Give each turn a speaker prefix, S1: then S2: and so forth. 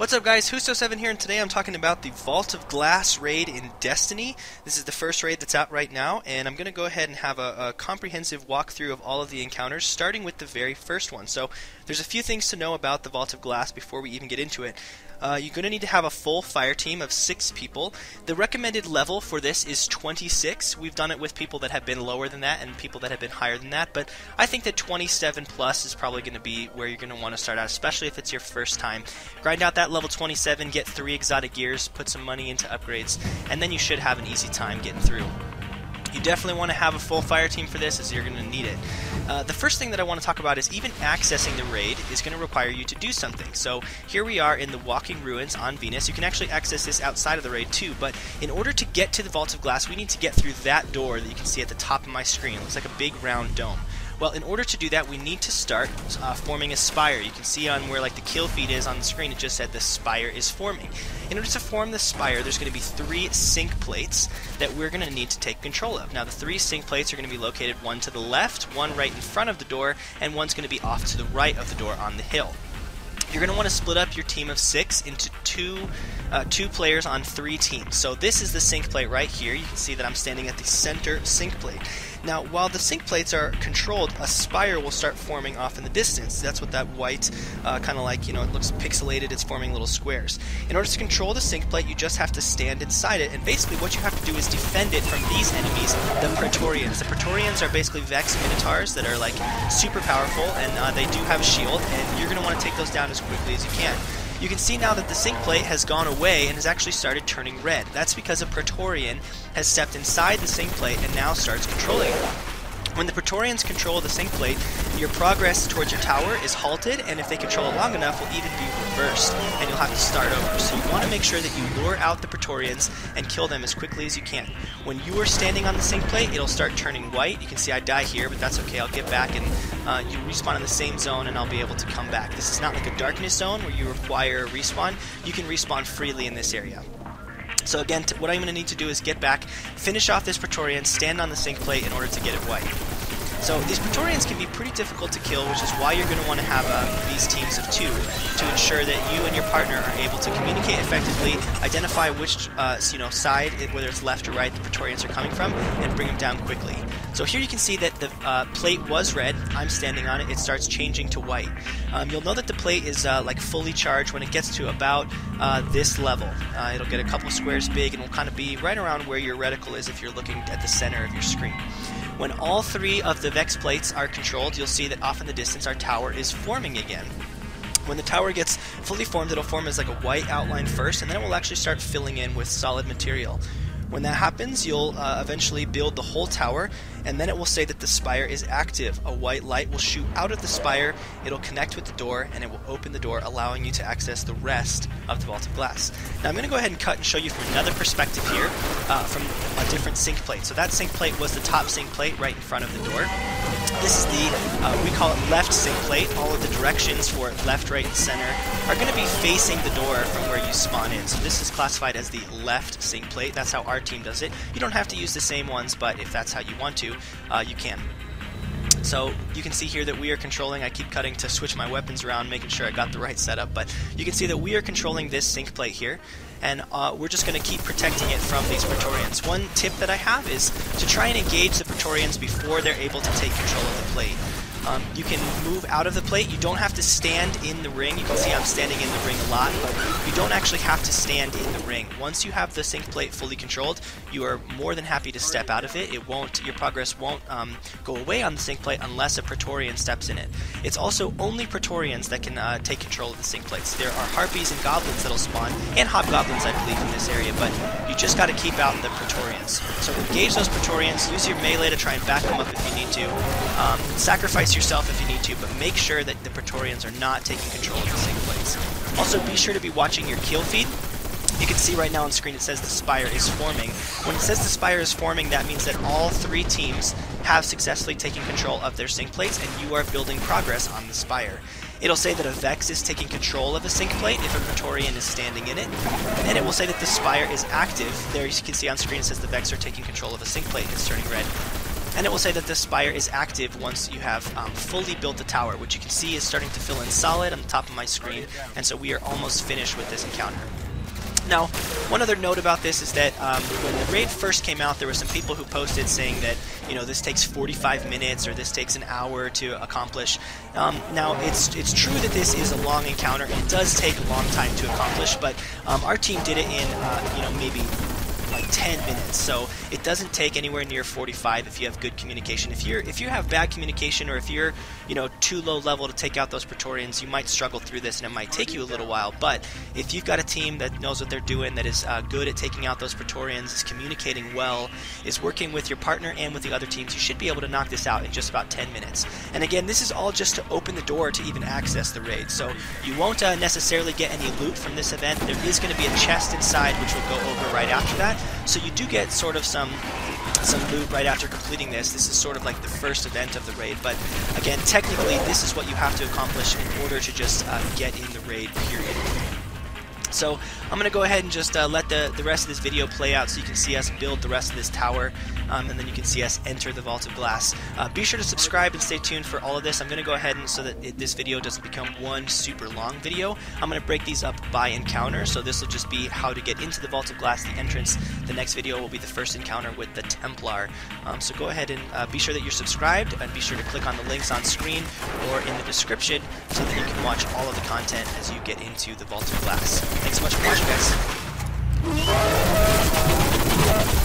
S1: What's up guys, Husto7 here, and today I'm talking about the Vault of Glass raid in Destiny. This is the first raid that's out right now, and I'm going to go ahead and have a comprehensive walkthrough of all of the encounters, starting with the very first one. So there's a few things to know about the Vault of Glass before we even get into it. You're going to need to have a full fire team of 6 people. The recommended level for this is 26. We've done it with people that have been lower than that and people that have been higher than that, but I think that 27 plus is probably going to be where you're going to want to start out, especially if it's your first time. Grind out that level 27, get 3 exotic gears, put some money into upgrades, and then you should have an easy time getting through. You definitely want to have a full fire team for this, as you're going to need it. The first thing that I want to talk about is even accessing the raid is going to require you to do something. So here we are in the Walking Ruins on Venus. You can actually access this outside of the raid too, but in order to get to the Vault of Glass, we need to get through that door that you can see at the top of my screen. It looks like a big round dome. Well, in order to do that, we need to start forming a spire. You can see on where like the kill feed is on the screen, it just said the spire is forming. In order to form the spire, there's going to be 3 sync plates that we're going to need to take control of. Now, the 3 sync plates are going to be located one to the left, one right in front of the door, and one's going to be off to the right of the door on the hill. You're going to want to split up your team of 6 into two players on 3 teams. So this is the sync plate right here. You can see that I'm standing at the center sync plate. Now, while the sync plates are controlled, a spire will start forming off in the distance. That's what that white, kind of like, you know, it looks pixelated, it's forming little squares. In order to control the sync plate, you just have to stand inside it, and basically what you have to do is defend it from these enemies, the Praetorians. The Praetorians are basically Vex Minotaurs that are like super powerful, and they do have a shield, and you're going to want to take those down as quickly as you can. You can see now that the sync plate has gone away and has actually started turning red. That's because a Praetorian has stepped inside the sync plate and now starts controlling it. When the Praetorians control the sync plate, your progress towards your tower is halted, and if they control it long enough, will even be reversed, and you'll have to start over. So you want to make sure that you lure out the Praetorians and kill them as quickly as you can. When you are standing on the sync plate, it'll start turning white. You can see I die here, but that's okay. I'll get back, and you respawn in the same zone, and I'll be able to come back. This is not like a darkness zone where you require a respawn. You can respawn freely in this area. So again, what I'm going to need to do is get back, finish off this Praetorian, stand on the sync plate in order to get it white. So these Praetorians can be pretty difficult to kill, which is why you're going to want to have these teams of 2 to ensure that you and your partner are able to communicate effectively, identify which side, whether it's left or right, the Praetorians are coming from, and bring them down quickly. So here you can see that the plate was red. I'm standing on it. It starts changing to white. You'll know that the plate is like fully charged when it gets to about this level. It'll get a couple squares big and will kind of be right around where your reticle is if you're looking at the center of your screen. When all 3 of the Vex plates are controlled, you'll see that off in the distance our tower is forming again. When the tower gets fully formed, it'll form as like a white outline first, and then it will actually start filling in with solid material. When that happens, you'll eventually build the whole tower, and then it will say that the spire is active. A white light will shoot out of the spire, it'll connect with the door, and it will open the door, allowing you to access the rest of the Vault of Glass. Now I'm going to go ahead and cut and show you from another perspective here, from a different sync plate. So that sync plate was the top sync plate right in front of the door. This is the, we call it left sync plate. All of the directions for left, right, and center are going to be facing the door from where you spawn in. So this is classified as the left sync plate. That's how our team does it. You don't have to use the same ones, but if that's how you want to, you can. So you can see here that we are controlling, I keep cutting to switch my weapons around, making sure I got the right setup, but you can see that we are controlling this sync plate here, and we're just going to keep protecting it from these Praetorians. One tip that I have is to try and engage the Praetorians before they're able to take control of the plate. You can move out of the plate. You don't have to stand in the ring. You can see I'm standing in the ring a lot, but you don't actually have to stand in the ring. Once you have the sync plate fully controlled, you are more than happy to step out of it. Your progress won't go away on the sync plate unless a Praetorian steps in it. It's also only Praetorians that can take control of the sync plates. There are Harpies and Goblins that'll spawn, and Hobgoblins, I believe, in this area, but you just got to keep out the Praetorians. So engage those Praetorians, use your melee to try and back them up if you need to, sacrifice yourself if you need to, but make sure that the Praetorians are not taking control of the sync plates. Also, be sure to be watching your kill feed. You can see right now on screen it says the spire is forming. When it says the spire is forming, that means that all 3 teams have successfully taken control of their sync plates, and you are building progress on the spire. It'll say that a Vex is taking control of a sync plate if a Praetorian is standing in it, and it will say that the spire is active. There you can see on screen it says the Vex are taking control of a sync plate and it's turning red. and it will say that the spire is active once you have fully built the tower, which you can see is starting to fill in solid on the top of my screen, and so we are almost finished with this encounter. Now, one other note about this is that when the raid first came out, there were some people who posted saying that, you know, this takes 45 minutes or this takes an hour to accomplish. Now, it's true that this is a long encounter, and it does take a long time to accomplish, but our team did it in, you know, maybe like 10 minutes, so it doesn't take anywhere near 45 if you have good communication. If you have bad communication, or if you're, you know, too low level to take out those Praetorians, you might struggle through this and it might take you a little while. But if you've got a team that knows what they're doing, that is good at taking out those Praetorians, is communicating well, is working with your partner and with the other teams, you should be able to knock this out in just about 10 minutes. And again, this is all just to open the door to even access the raid, so you won't necessarily get any loot from this event. There is going to be a chest inside, which we'll go over right after that. So you do get sort of some loot right after completing this. This is sort of like the first event of the raid, but again, technically this is what you have to accomplish in order to just get in the raid, period. So I'm going to go ahead and just let the rest of this video play out so you can see us build the rest of this tower, and then you can see us enter the Vault of Glass. Be sure to subscribe and stay tuned for all of this. I'm going to go ahead and so that this video doesn't become one super long video, I'm going to break these up by encounter. So this will just be how to get into the Vault of Glass, the entrance. The next video will be the first encounter with the Templar. So go ahead and be sure that you're subscribed, and be sure to click on the links on screen or in the description so that you can watch all of the content as you get into the Vault of Glass. Thanks so much for watching, guys.